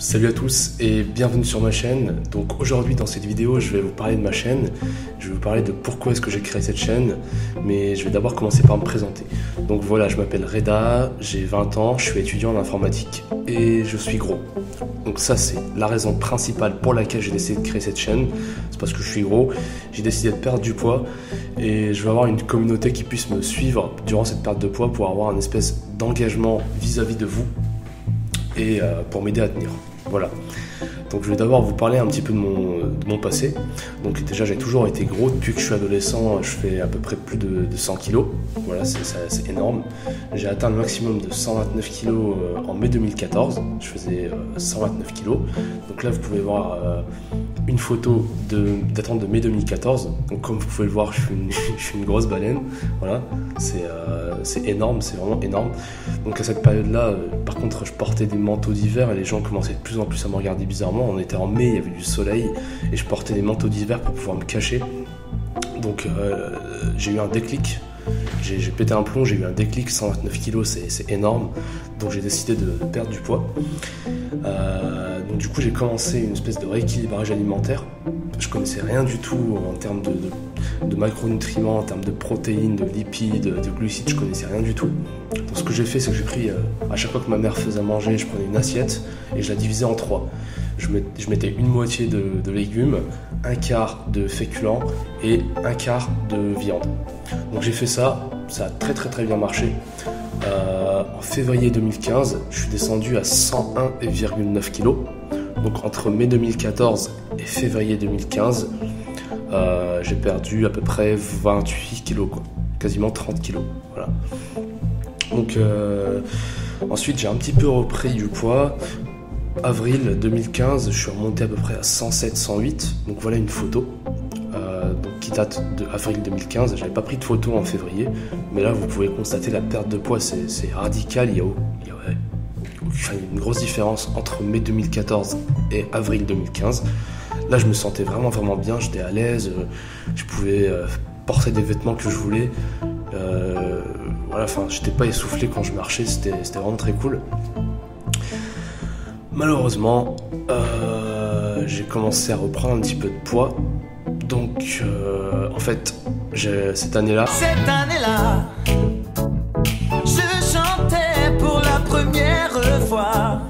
Salut à tous et bienvenue sur ma chaîne. Donc aujourd'hui dans cette vidéo je vais vous parler de ma chaîne, je vais vous parler de pourquoi est-ce que j'ai créé cette chaîne, mais je vais d'abord commencer par me présenter. Donc voilà, je m'appelle Reda, j'ai 20 ans, je suis étudiant en informatique et je suis gros. Donc ça c'est la raison principale pour laquelle j'ai décidé de créer cette chaîne, c'est parce que je suis gros, j'ai décidé de perdre du poids et je veux avoir une communauté qui puisse me suivre durant cette perte de poids pour avoir une espèce d'engagement vis-à-vis de vous et pour m'aider à tenir. Voilà, donc je vais d'abord vous parler un petit peu de mon passé. Donc déjà j'ai toujours été gros, depuis que je suis adolescent je fais à peu près plus de 100 kg. Voilà, c'est énorme. J'ai atteint le maximum de 129 kg en mai 2014, je faisais 129 kg. Donc là vous pouvez voir une photo datant de mai 2014. Donc comme vous pouvez le voir, je suis une grosse baleine. Voilà, c'est énorme, c'est vraiment énorme. Donc à cette période-là, par contre, je portais des manteaux d'hiver et les gens commençaient de plus en plus à me regarder bizarrement. On était en mai, il y avait du soleil et je portais des manteaux d'hiver pour pouvoir me cacher. Donc j'ai eu un déclic. J'ai pété un plomb, j'ai eu un déclic, 129 kg, c'est énorme. Donc j'ai décidé de perdre du poids. Donc du coup j'ai commencé une espèce de rééquilibrage alimentaire. Je connaissais rien du tout en termes de macronutriments, en termes de protéines, de lipides, de glucides, je connaissais rien du tout. Donc ce que j'ai fait, c'est que j'ai pris, à chaque fois que ma mère faisait à manger, je prenais une assiette et je la divisais en trois. Je mettais une moitié de légumes, un quart de féculents et un quart de viande. Donc j'ai fait ça, ça a très bien marché. En février 2015, je suis descendu à 101,9 kg. Donc entre mai 2014 et février 2015, j'ai perdu à peu près 28 kg, quoi. Quasiment 30 kg. Voilà. Donc ensuite j'ai un petit peu repris du poids. Avril 2015, je suis remonté à peu près à 107-108. Donc voilà une photo qui date de avril 2015. J'avais pas pris de photo en février, mais là vous pouvez constater la perte de poids, c'est radical. Il y a une grosse différence entre mai 2014 et avril 2015. Là je me sentais vraiment bien, j'étais à l'aise, je pouvais porter des vêtements que je voulais. Voilà, enfin j'étais pas essoufflé quand je marchais, c'était vraiment très cool. Malheureusement, j'ai commencé à reprendre un petit peu de poids. Donc, en fait, cette année-là, je chantais pour la première fois.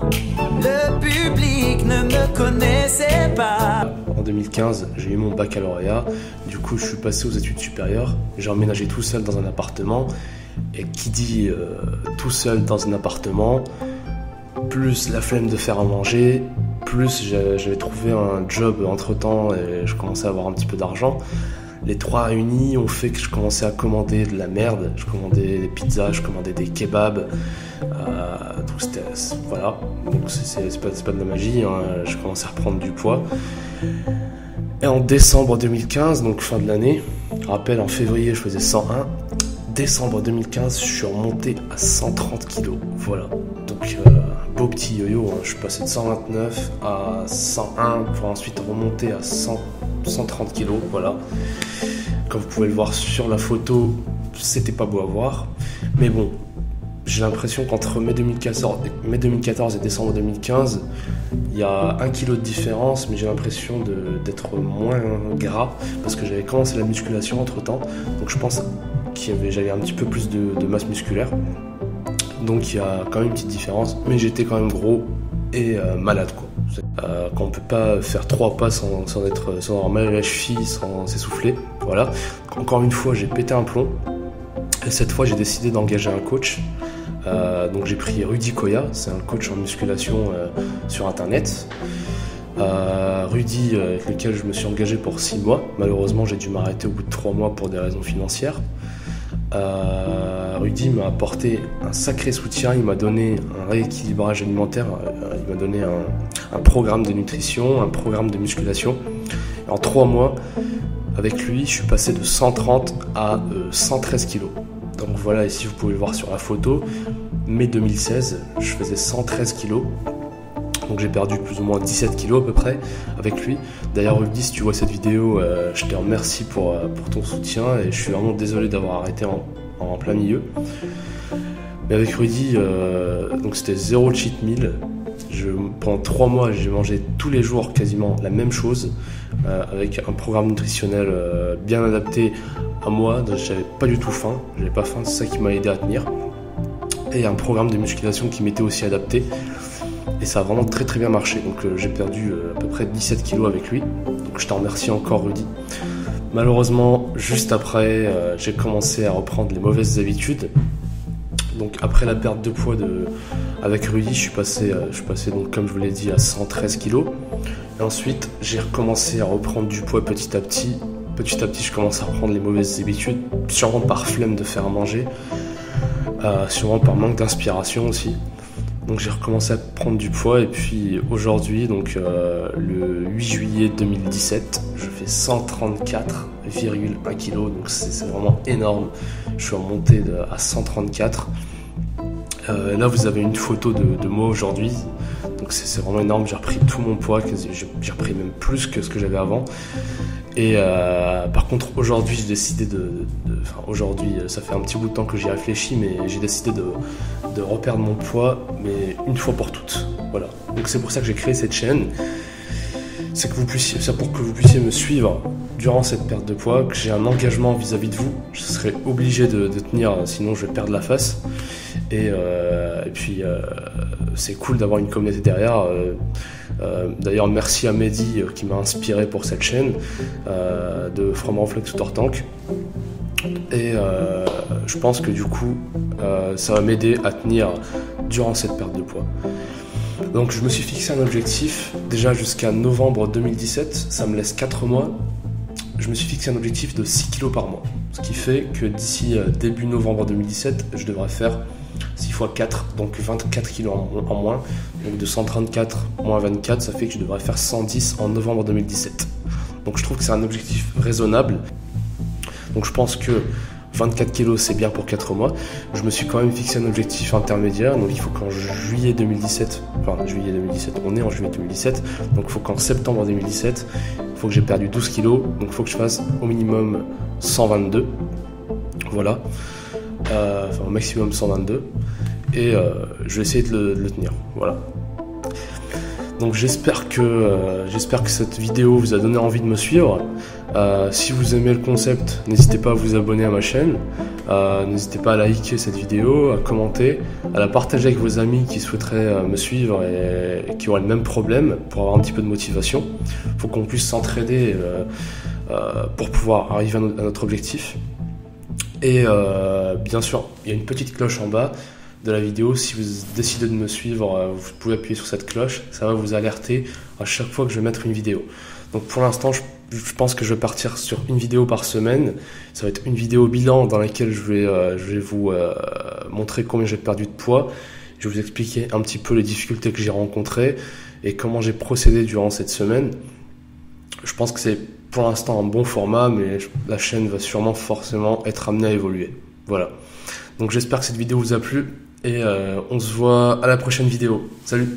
Le public ne me connaissait pas. En 2015, j'ai eu mon baccalauréat. Du coup, je suis passé aux études supérieures. J'ai emménagé tout seul dans un appartement. Et qui dit tout seul dans un appartement, plus la flemme de faire à manger, plus j'avais trouvé un job entre-temps et je commençais à avoir un petit peu d'argent. Les trois réunis ont fait que je commençais à commander de la merde. Je commandais des pizzas, je commandais des kebabs. Donc voilà, donc c'est pas de la magie, hein. Je commençais à reprendre du poids. Et en décembre 2015, donc fin de l'année, rappel, en février je faisais 101. Décembre 2015, je suis remonté à 130 kg. Voilà, donc un beau petit yo-yo, hein. Je suis passé de 129 à 101 pour ensuite remonter à 130 kg. Voilà, comme vous pouvez le voir sur la photo, c'était pas beau à voir, mais bon, j'ai l'impression qu'entre mai 2014 et décembre 2015, il y a 1 kg de différence, mais j'ai l'impression d'être moins gras parce que j'avais commencé la musculation entre temps, donc je pense j'avais un petit peu plus de masse musculaire, donc il y a quand même une petite différence, mais j'étais quand même gros et malade, quoi. Quand on peut pas faire 3 pas sans avoir mal à la cheville, sans s'essouffler. Voilà, encore une fois j'ai pété un plomb et cette fois j'ai décidé d'engager un coach. Donc j'ai pris Rudy Koya, c'est un coach en musculation sur internet. Rudy, avec lequel je me suis engagé pour 6 mois. Malheureusement j'ai dû m'arrêter au bout de 3 mois pour des raisons financières. Rudy m'a apporté un sacré soutien, il m'a donné un rééquilibrage alimentaire, il m'a donné un programme de nutrition, un programme de musculation. Et en 3 mois, avec lui, je suis passé de 130 à 113 kg. Donc voilà, ici vous pouvez le voir sur la photo, mai 2016, je faisais 113 kg. Donc j'ai perdu plus ou moins 17 kg à peu près avec lui. D'ailleurs Rudy, si tu vois cette vidéo, je te remercie pour ton soutien et je suis vraiment désolé d'avoir arrêté en plein milieu. Mais avec Rudy, donc c'était zéro cheat meal, Pendant 3 mois, j'ai mangé tous les jours quasiment la même chose, avec un programme nutritionnel bien adapté à moi. J'avais pas du tout faim, j'avais pas faim, c'est ça qui m'a aidé à tenir. Et un programme de musculation qui m'était aussi adapté. Et ça a vraiment très très bien marché. Donc j'ai perdu à peu près 17 kilos avec lui. Donc je t'en remercie encore, Rudy. Malheureusement, juste après, j'ai commencé à reprendre les mauvaises habitudes. Donc après la perte de poids avec Rudy, je suis passé donc, comme je vous l'ai dit, à 113 kilos. Et ensuite, j'ai recommencé à reprendre du poids petit à petit. Petit à petit, je commence à reprendre les mauvaises habitudes, sûrement par flemme de faire à manger, sûrement par manque d'inspiration aussi. Donc j'ai recommencé à prendre du poids et puis aujourd'hui, donc le 8 juillet 2017, je fais 134,1 kg, donc c'est vraiment énorme. Je suis remonté à 134. Là vous avez une photo de moi aujourd'hui, donc c'est vraiment énorme. J'ai repris tout mon poids, j'ai repris même plus que ce que j'avais avant. Et par contre aujourd'hui j'ai décidé aujourd'hui ça fait un petit bout de temps que j'y réfléchis, mais j'ai décidé de reperdre mon poids, mais une fois pour toutes. Voilà. Donc c'est pour ça que j'ai créé cette chaîne. C'est pour que vous puissiez me suivre durant cette perte de poids, que j'ai un engagement vis-à-vis de vous. Je serai obligé de tenir, sinon je vais perdre la face. Et puis c'est cool d'avoir une communauté derrière. D'ailleurs merci à Mehdi qui m'a inspiré pour cette chaîne de From Reflex to Tortank. Et je pense que du coup ça va m'aider à tenir durant cette perte de poids. Donc je me suis fixé un objectif déjà jusqu'à novembre 2017, ça me laisse 4 mois. Je me suis fixé un objectif de 6 kg par mois, ce qui fait que d'ici début novembre 2017, je devrais faire 6 x 4, donc 24 kg en moins. Donc de 134 moins 24, ça fait que je devrais faire 110 en novembre 2017. Donc je trouve que c'est un objectif raisonnable. Donc je pense que 24 kg c'est bien pour 4 mois. Je me suis quand même fixé un objectif intermédiaire. Donc il faut qu'en juillet 2017, on est en juillet 2017, donc il faut qu'en septembre 2017, il faut que j'ai perdu 12 kg. Donc il faut que je fasse au minimum 122. Voilà. Au maximum 122. Et je vais essayer de le tenir. Voilà. Donc j'espère que cette vidéo vous a donné envie de me suivre. Si vous aimez le concept, n'hésitez pas à vous abonner à ma chaîne. N'hésitez pas à liker cette vidéo, à commenter, à la partager avec vos amis qui souhaiteraient me suivre et qui auraient le même problème pour avoir un petit peu de motivation. Il faut qu'on puisse s'entraider pour pouvoir arriver à notre objectif. Et bien sûr, il y a une petite cloche en bas de la vidéo. Si vous décidez de me suivre, vous pouvez appuyer sur cette cloche, ça va vous alerter à chaque fois que je vais mettre une vidéo. Donc pour l'instant, je pense que je vais partir sur une vidéo par semaine. Ça va être une vidéo bilan dans laquelle je vais vous montrer combien j'ai perdu de poids. Je vais vous expliquer un petit peu les difficultés que j'ai rencontrées et comment j'ai procédé durant cette semaine. Je pense que c'est pour l'instant un bon format, mais la chaîne va sûrement forcément être amenée à évoluer. Voilà. Donc j'espère que cette vidéo vous a plu et on se voit à la prochaine vidéo. Salut!